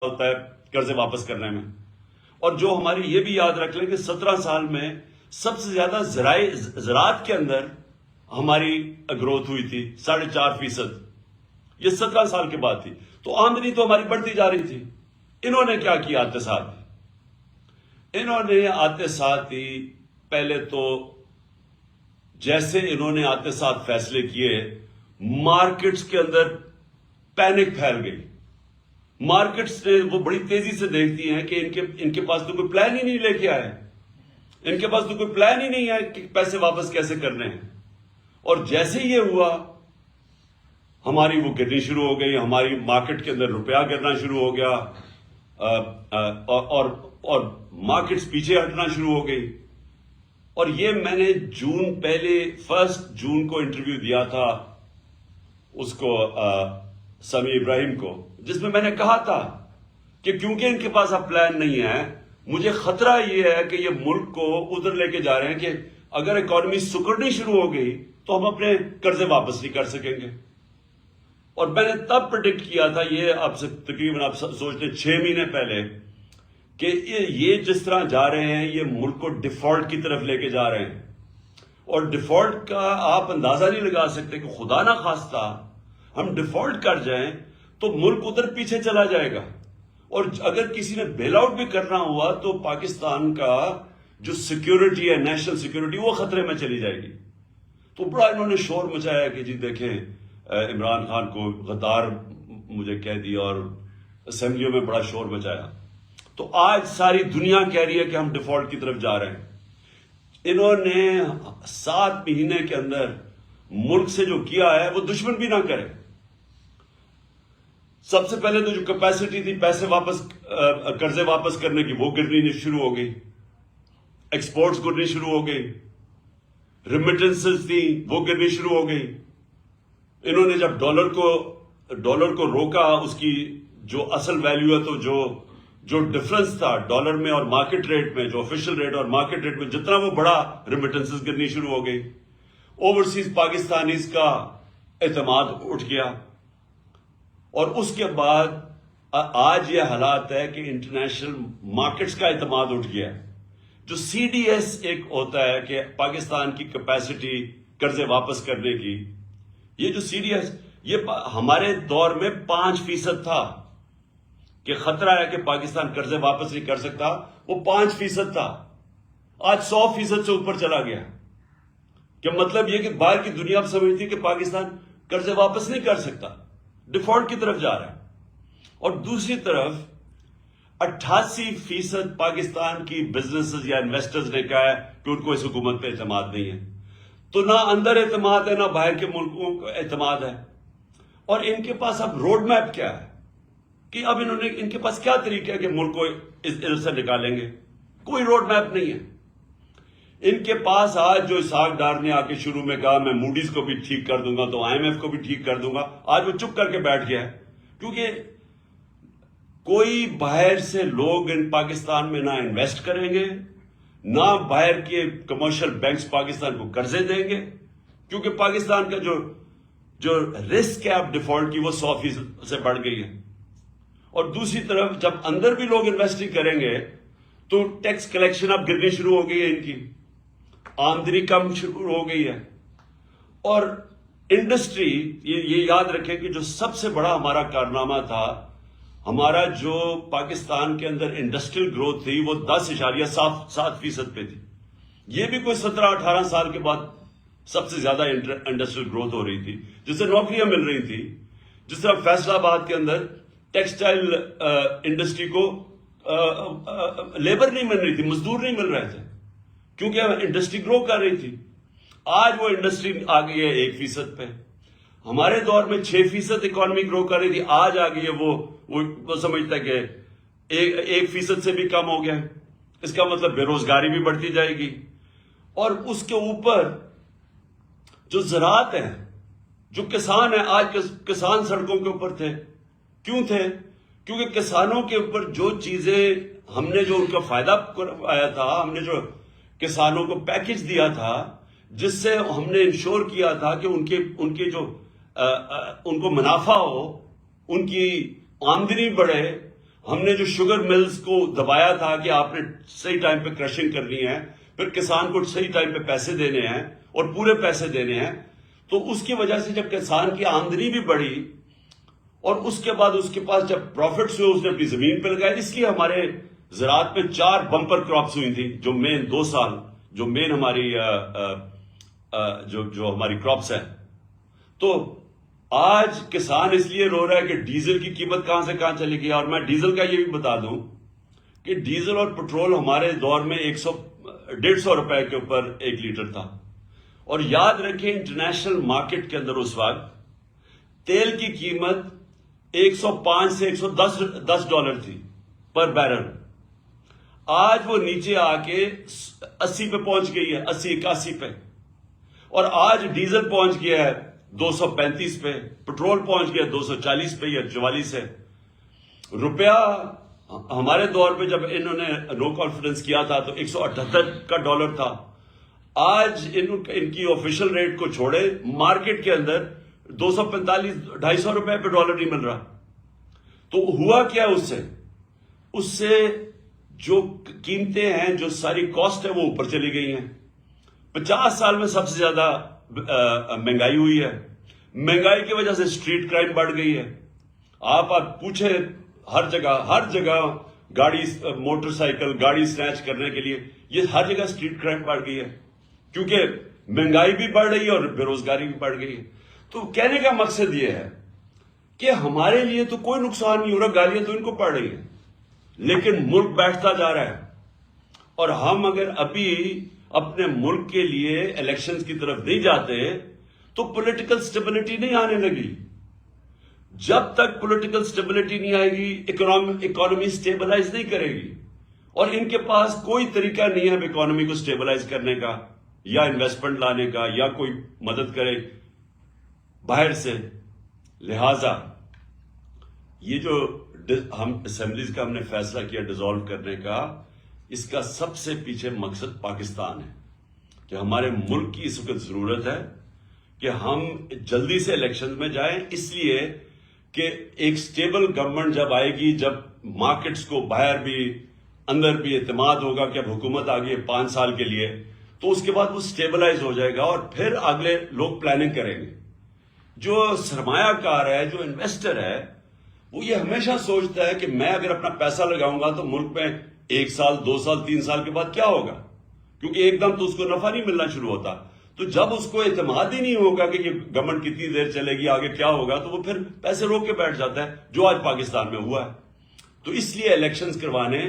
ہوتا ہے قرضے واپس کرنے میں. اور جو ہماری یہ بھی یاد رکھ لیں کہ 17 سال میں سب سے زیادہ زراعت کے اندر ہماری گروتھ ہوئی تھی 4.5%. یہ 17 سال کے بعد تھی. تو آمدنی تو ہماری بڑھتی جا رہی تھی. انہوں نے کیا کیا آتے ساتھ؟ انہوں نے آتے ساتھ ہی پہلے تو جیسے انہوں نے آتے ساتھ فیصلے کیے، مارکیٹس کے اندر پینک پھیل گئی. مارکیٹس نے وہ بڑی تیزی سے دیکھتی ہیں کہ ان کے پاس تو کوئی پلان ہی نہیں لے کے آئے. ان کے پاس تو کوئی پلان ہی نہیں ہے کہ پیسے واپس کیسے کرنے ہیں. اور جیسے یہ ہوا ہماری وہ گرنی شروع ہو گئی، ہماری مارکیٹ کے اندر روپیہ گرنا شروع ہو گیا، اور مارکیٹس پیچھے ہٹنا شروع ہو گئی. اور یہ میں نے پہلے 1 جون کو انٹرویو دیا تھا اس کو سمیع ابراہیم کو، جس میں نے کہا تھا کہ کیونکہ ان کے پاس اب پلان نہیں ہے، مجھے خطرہ یہ ہے کہ یہ ملک کو ادھر لے کے جا رہے ہیں کہ اگر اکانومی سکڑنی شروع ہو گئی تو ہم اپنے قرضے واپس نہیں کر سکیں گے. اور میں نے تب پریڈکٹ کیا تھا، یہ آپ سے تقریباً آپ سوچتے 6 مہینے پہلے، کہ یہ جس طرح جا رہے ہیں یہ ملک کو ڈیفالٹ کی طرف لے کے جا رہے ہیں. اور ڈیفالٹ کا آپ اندازہ نہیں لگا سکتے کہ خدا نہ خواستہ ہم ڈیفالٹ کر جائیں تو ملک ادھر پیچھے چلا جائے گا. اور اگر کسی نے بیل آؤٹ بھی کرنا ہوا تو پاکستان کا جو سیکیورٹی ہے، نیشنل سیکیورٹی، وہ خطرے میں چلی جائے گی. تو بڑا انہوں نے شور مچایا کہ جی دیکھیں عمران خان کو غدار مجھے کہہ دیا، اور اسمبلیوں میں بڑا شور مچایا. تو آج ساری دنیا کہہ رہی ہے کہ ہم ڈیفالٹ کی طرف جا رہے ہیں. انہوں نے 7 مہینے کے اندر ملک سے جو کیا ہے وہ دشمن بھی نہ کرے. سب سے پہلے تو جو کیپیسٹی تھی پیسے واپس قرضے واپس کرنے کی، وہ گرنی شروع ہو گئی. ایکسپورٹس گرنی شروع ہو گئی. ریمیٹنسز تھی وہ گرنی شروع ہو گئی. انہوں نے جب ڈالر کو روکا، اس کی جو اصل ویلیو ہے، تو جو ڈفرنس تھا ڈالر میں اور مارکیٹ ریٹ میں، جو آفیشل ریٹ اور مارکیٹ ریٹ میں جتنا وہ بڑا، ریمیٹنسز گرنی شروع ہو گئی. اوورسیز پاکستانیز کا اعتماد اٹھ گیا. اور اس کے بعد آج یہ حالات ہے کہ انٹرنیشنل مارکیٹس کا اعتماد اٹھ گیا. جو سی ڈی ایس ایک ہوتا ہے کہ پاکستان کی کیپیسٹی قرضے واپس کرنے کی، یہ جو سی ڈی ایس، یہ ہمارے دور میں 5% تھا کہ خطرہ ہے کہ پاکستان قرضے واپس نہیں کر سکتا، وہ 5% تھا. آج 100% سے اوپر چلا گیا. کہ مطلب یہ کہ باہر کی دنیا اب سمجھتی ہے کہ پاکستان قرضے واپس نہیں کر سکتا، ڈیفالٹ کی طرف جا رہا ہے. اور دوسری طرف 88% پاکستان کی بزنسز یا انویسٹرز نے کہا ہے کہ ان کو اس حکومت پہ اعتماد نہیں ہے. تو نہ اندر اعتماد ہے، نہ باہر کے ملکوں کو اعتماد ہے. اور ان کے پاس اب روڈ میپ کیا ہے کہ اب ان کے پاس کیا طریقہ ہے کہ ملک کو ادھر سے نکالیں گے؟ کوئی روڈ میپ نہیں ہے. ان کے پاس آج جو اسحاق ڈار نے آ کے شروع میں کہا میں موڈیز کو بھی ٹھیک کر دوں گا تو آئی ایم ایف کو بھی ٹھیک کر دوں گا، آج وہ چپ کر کے بیٹھ گیا ہے. کیونکہ کوئی باہر سے لوگ ان پاکستان میں نہ انویسٹ کریں گے، نہ باہر کے کمرشل بینکس پاکستان کو قرضے دیں گے، کیونکہ پاکستان کا جو رسک ہے اب ڈیفالٹ کی وہ 100% سے بڑھ گئی ہے. اور دوسری طرف جب اندر بھی لوگ انویسٹنگ کریں گے تو ٹیکس کلیکشن اب گرنی شروع ہو گئی ہے، ان کی آمدنی کم شروع ہو گئی ہے. اور انڈسٹری، یہ یاد رکھیں کہ جو سب سے بڑا ہمارا کارنامہ تھا، ہمارا جو پاکستان کے اندر انڈسٹریل گروتھ تھی وہ 10.7% پہ تھی. یہ بھی کوئی 17-18 سال کے بعد سب سے زیادہ انڈسٹریل گروتھ ہو رہی تھی، جس سے نوکریاں مل رہی تھی. جس طرح فیصل آباد کے اندر ٹیکسٹائل انڈسٹری کو لیبر نہیں مل رہی تھی، مزدور نہیں مل رہے تھے، کیونکہ انڈسٹری گرو کر رہی تھی. آج وہ انڈسٹری آ گئی ہے 1% پہ. ہمارے دور میں 6% اکانومی گرو کر رہی تھی، آج آ گئی ہے وہ سمجھتا ہے کہ 1% سے بھی کم ہو گیا. اس کا مطلب بے روزگاری بھی بڑھتی جائے گی. اور اس کے اوپر جو زراعت ہے، جو کسان ہیں، آج کسان سڑکوں کے اوپر تھے. کیوں تھے؟ کیونکہ کسانوں کے اوپر جو چیزیں ہم نے جو ان کا فائدہ آیا تھا، ہم نے جو کسانوں کو پیکج دیا تھا، جس سے ہم نے انشور کیا تھا کہ ان کے جو ان کو منافع ہو، ان کی آمدنی بڑھے. ہم نے جو شوگر ملز کو دبایا تھا کہ آپ نے صحیح ٹائم پہ کرشنگ کرنی ہے، پھر کسان کو صحیح ٹائم پہ پیسے دینے ہیں اور پورے پیسے دینے ہیں، تو اس کی وجہ سے جب کسان کی آمدنی بھی بڑھی اور اس کے بعد اس کے پاس جب پروفٹس ہوئے اس نے اپنی زمین پہ لگایا. اس لیے ہمارے زراعت میں 4 بمپر کراپس ہوئی تھی، جو مین 2 سال جو مین ہماری جو ہماری کراپس ہیں. تو آج کسان اس لیے رو رہا ہے کہ ڈیزل کی قیمت کہاں سے کہاں چلی گئی. اور میں ڈیزل کا یہ بھی بتا دوں کہ ڈیزل اور پٹرول ہمارے دور میں 150 روپے کے اوپر 1 لیٹر تھا. اور یاد رکھیں انٹرنیشنل مارکیٹ کے اندر اس وقت تیل کی قیمت 105 سے 110 ڈالر تھی پر بیرل. آج وہ نیچے آ کے 80 پہ پہنچ گئی ہے، 80-81 پہ. اور آج ڈیزل پہنچ گیا ہے 235 پہ، پٹرول پہنچ گیا 240 پہ یا 44 ہے. روپیہ ہمارے دور پہ جب انہوں نے نو کانفیڈنس کیا تھا تو 178 کا ڈالر تھا. آج ان کی آفیشل ریٹ کو چھوڑے مارکیٹ کے اندر 245-250 روپے پہ ڈالر نہیں مل رہا. تو ہوا کیا اس سے جو قیمتیں ہیں، جو ساری کاسٹ ہے وہ اوپر چلی گئی ہیں. 50 سال میں سب سے زیادہ مہنگائی ہوئی ہے. مہنگائی کی وجہ سے اسٹریٹ کرائم بڑھ گئی ہے. آپ پوچھیں ہر جگہ گاڑی، موٹر سائیکل گاڑی سنیچ کرنے کے لیے یہ ہر جگہ اسٹریٹ کرائم بڑھ گئی ہے، کیونکہ مہنگائی بھی بڑھ رہی ہے اور بے روزگاری بھی بڑھ گئی ہے. تو کہنے کا مقصد یہ ہے کہ ہمارے لیے تو کوئی نقصان نہیں ہو رہا، گالیاں تو ان کو پڑ رہی ہیں، لیکن ملک بیٹھتا جا رہا ہے. اور ہم اگر ابھی اپنے ملک کے لیے الیکشنز کی طرف نہیں جاتے تو پولیٹیکل سٹیبلٹی نہیں آنے لگی. جب تک پولیٹیکل سٹیبلٹی نہیں آئے گی اکانومی سٹیبلائز نہیں کرے گی. اور ان کے پاس کوئی طریقہ نہیں ہے اب اکانومی کو سٹیبلائز کرنے کا یا انویسٹمنٹ لانے کا یا کوئی مدد کرے باہر سے. لہذا یہ جو ہم اسمبلیز کا ہم نے فیصلہ کیا ڈیزالو کرنے کا، اس کا سب سے پیچھے مقصد پاکستان ہے کہ ہمارے ملک کی اس وقت ضرورت ہے کہ ہم جلدی سے الیکشن میں جائیں، اس لیے کہ ایک سٹیبل گورنمنٹ جب آئے گی، جب مارکیٹس کو باہر بھی اندر بھی اعتماد ہوگا کہ اب حکومت آ گئی ہے 5 سال کے لیے، تو اس کے بعد وہ سٹیبلائز ہو جائے گا اور پھر اگلے لوگ پلاننگ کریں گے. جو سرمایہ کار ہے، جو انویسٹر ہے، وہ یہ ہمیشہ سوچتا ہے کہ میں اگر اپنا پیسہ لگاؤں گا تو ملک میں 1 سال 2 سال 3 سال کے بعد کیا ہوگا، کیونکہ ایک دم تو اس کو نفع نہیں ملنا شروع ہوتا. تو جب اس کو اعتماد ہی نہیں ہوگا کہ یہ گورنمنٹ کتنی دیر چلے گی، آگے کیا ہوگا، تو وہ پھر پیسے روک کے بیٹھ جاتا ہے، جو آج پاکستان میں ہوا ہے. تو اس لیے الیکشنز کروانے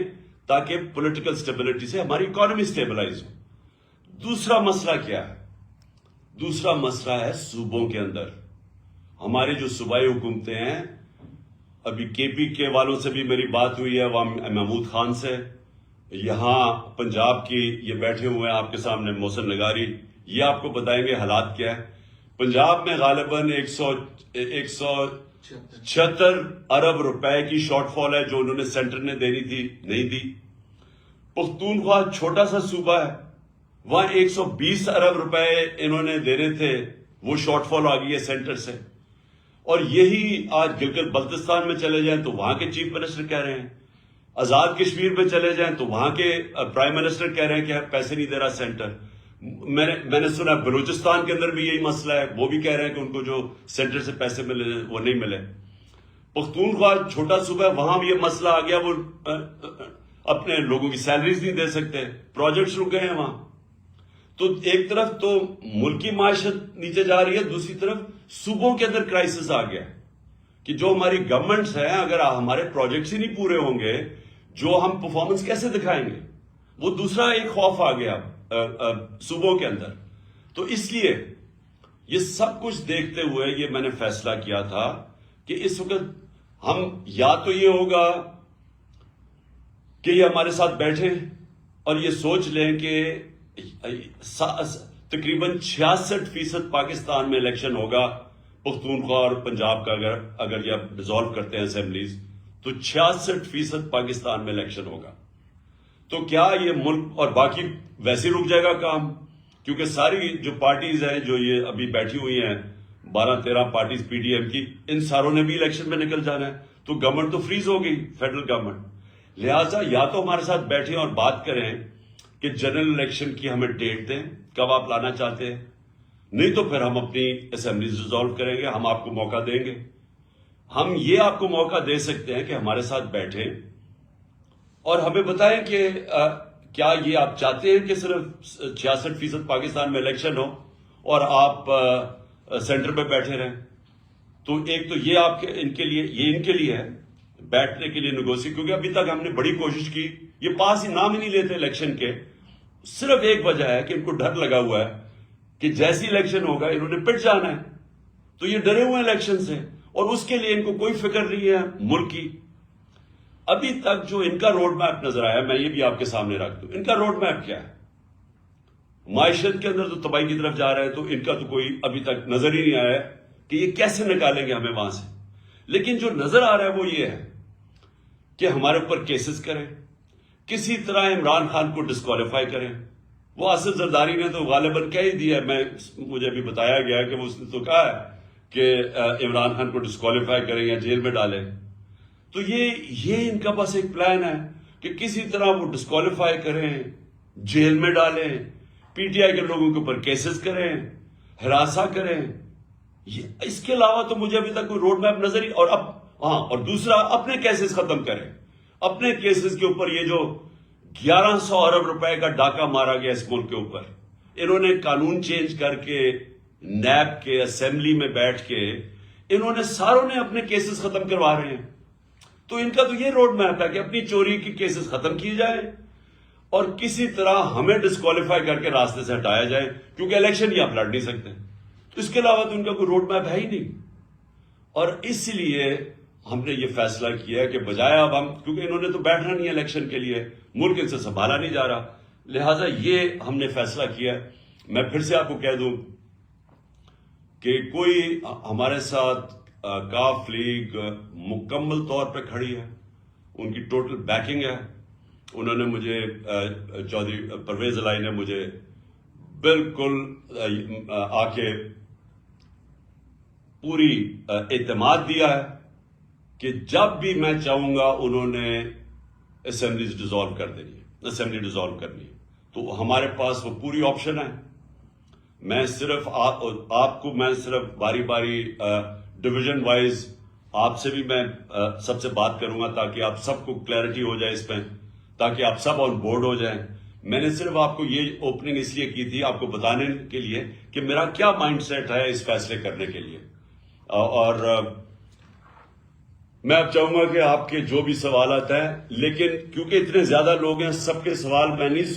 تاکہ پولیٹیکل سٹیبلٹی سے ہماری اکانومی سٹیبلائز ہو. دوسرا مسئلہ کیا ہے؟ دوسرا مسئلہ ہے صوبوں کے اندر. ہماری جو صوبائی حکومتیں ہیں، ابھی کے پی کے والوں سے بھی میری بات ہوئی ہے، وہاں محمود خان سے، یہاں پنجاب کی یہ بیٹھے ہوئے ہیں آپ کے سامنے محسن نگاری، یہ آپ کو بتائیں گے حالات کیا ہے. پنجاب میں غالباً 176 ارب روپے کی شارٹ فال ہے جو انہوں نے سینٹر نے دینی تھی، نہیں دی. پختونخوا چھوٹا سا صوبہ ہے، وہاں 120 ارب روپے انہوں نے دینے تھے، وہ شارٹ فال آ گئی ہے سینٹر سے. اور یہی آج گلگت بلتستان میں چلے جائیں تو وہاں کے چیف منسٹر کہہ رہے ہیں، آزاد کشمیر میں چلے جائیں تو وہاں کے پرائم منسٹر کہہ رہے ہیں کہ پیسے نہیں دے رہا سینٹر. میں نے سنا بلوچستان کے اندر بھی یہی مسئلہ ہے، وہ بھی کہہ رہے ہیں کہ ان کو جو سینٹر سے پیسے ملے وہ نہیں ملے. پختونخوا چھوٹا صوبہ ہے، وہاں بھی یہ مسئلہ آ گیا، وہ اپنے لوگوں کی سیلریز نہیں دے سکتے، پروجیکٹس رک گئے ہیں وہاں. تو ایک طرف تو ملکی معیشت نیچے جا رہی ہے، دوسری طرف صوبوں کے اندر کرائسس آ گیا کہ جو ہماری گورنمنٹس ہیں، اگر ہمارے پروجیکٹس ہی نہیں پورے ہوں گے، جو ہم پرفارمنس کیسے دکھائیں گے؟ وہ دوسرا ایک خوف آ گیا صوبوں کے اندر. تو اس لیے یہ سب کچھ دیکھتے ہوئے یہ میں نے فیصلہ کیا تھا کہ اس وقت ہم یا تو یہ ہوگا کہ یہ ہمارے ساتھ بیٹھیں اور یہ سوچ لیں کہ تقریباً 66% پاکستان میں الیکشن ہوگا پختونخوا اور پنجاب کا، اگر یہ ڈیزالو کرتے ہیں اسمبلیز تو 66% پاکستان میں الیکشن ہوگا. تو کیا یہ ملک اور باقی ویسے رک جائے گا کام؟ کیونکہ ساری جو پارٹیز ہیں جو یہ ابھی بیٹھی ہوئی ہیں 12-13 پارٹیز پی ڈی ایم کی، ان ساروں نے بھی الیکشن میں نکل جانا ہے. تو گورنمنٹ تو فریز ہو گئی، فیڈرل گورنمنٹ. لہٰذا یا تو ہمارے ساتھ بیٹھیں اور بات کریں کہ جنرل الیکشن کی ہمیں ڈیٹ دیں کب آپ لانا چاہتے ہیں، نہیں تو پھر ہم اپنی اسمبلیز ڈیزالو کریں گے، ہم آپ کو موقع دیں گے. ہم یہ آپ کو موقع دے سکتے ہیں کہ ہمارے ساتھ بیٹھیں اور ہمیں بتائیں کہ کیا یہ آپ چاہتے ہیں کہ صرف 66% پاکستان میں الیکشن ہو اور آپ سینٹر پہ بیٹھے رہیں. تو ایک تو یہ آپ کے ان کے لیے ہے بیٹھنے کے لیے نیگوسی، کیونکہ ابھی تک ہم نے بڑی کوشش کی، یہ پاس ہی نام ہی نہیں لیتے الیکشن کے. صرف ایک وجہ ہے کہ ان کو ڈر لگا ہوا ہے کہ جیسی الیکشن ہوگا انہوں نے پٹ جانا ہے، تو یہ ڈرے ہوئے ہیں الیکشن سے، اور اس کے لیے ان کو کوئی فکر نہیں ہے ملک کی. ابھی تک جو ان کا روڈ میپ نظر آیا، میں یہ بھی آپ کے سامنے رکھ دوں، ان کا روڈ میپ کیا ہے. معیشت کے اندر تو تباہی کی طرف جا رہا ہے، تو ان کا تو کوئی ابھی تک نظر ہی نہیں آیا کہ یہ کیسے نکالیں گے ہمیں وہاں سے. لیکن جو نظر آ رہا ہے وہ یہ ہے کہ ہمارے اوپر کیسز کریں، کسی طرح عمران خان کو ڈسکوالیفائی کریں. وہ آصف زرداری نے تو غالباً کہہ ہی دیا، مجھے بھی بتایا گیا کہ اس نے تو کہا ہے کہ عمران خان کو ڈسکوالیفائی کریں یا جیل میں ڈالیں. تو یہ ان کا بس ایک پلان ہے کہ کسی طرح وہ ڈسکوالیفائی کریں، جیل میں ڈالیں، پی ٹی آئی کے لوگوں کے اوپر کیسز کریں، ہراساں کریں. اس کے علاوہ تو مجھے ابھی تک کوئی روڈ میپ نظر ہی. اور دوسرا اپنے کیسز ختم کریں. اپنے کیسز کے اوپر یہ جو 1100 ارب روپے کا ڈاکہ مارا گیا اس ملک کے اوپر، انہوں نے قانون چینج کر کے نیب کے اسمبلی میں بیٹھ کے انہوں نے ساروں نے اپنے کیسز ختم کروا رہے ہیں. تو ان کا تو یہ روڈ میپ ہے کہ اپنی چوری کی کیسز ختم کی جائیں اور کسی طرح ہمیں ڈسکوالیفائی کر کے راستے سے ہٹایا جائے، کیونکہ الیکشن ہی آپ لڑ نہیں سکتے. تو اس کے علاوہ تو ان کا کوئی روڈ میپ ہے ہی نہیں. اور اس لیے ہم نے یہ فیصلہ کیا کہ بجائے اب کیونکہ انہوں نے تو بیٹھنا نہیں ہے الیکشن کے لیے، ملک ان سے سنبھالا نہیں جا رہا، لہٰذا یہ ہم نے فیصلہ کیا. میں پھر سے آپ کو کہہ دوں کہ کوئی ہمارے ساتھ کاف لیگ مکمل طور پہ کھڑی ہے، ان کی ٹوٹل بیکنگ ہے. انہوں نے مجھے چودھری پرویز الہی نے مجھے بالکل آ کے پوری اعتماد دیا ہے کہ جب بھی میں چاہوں گا انہوں نے اسمبلیز ڈیزالو کر دینی ہے، اسمبلی ڈیزالو کرنی ہے. تو ہمارے پاس وہ پوری آپشن ہے. میں صرف آپ کو میں صرف باری باری ڈویژن وائز آپ سے بھی میں سب سے بات کروں گا تاکہ آپ سب کو کلیئرٹی ہو جائے اس پہ، تاکہ آپ سب آن بورڈ ہو جائیں. میں نے صرف آپ کو یہ اوپننگ اس لیے کی تھی آپ کو بتانے کے لیے کہ میرا کیا مائنڈ سیٹ ہے اس فیصلے کرنے کے لیے. اور میں اب چاہوں گا کہ آپ کے جو بھی سوالات ہیں، لیکن کیونکہ اتنے زیادہ لوگ ہیں سب کے سوال میں نہیں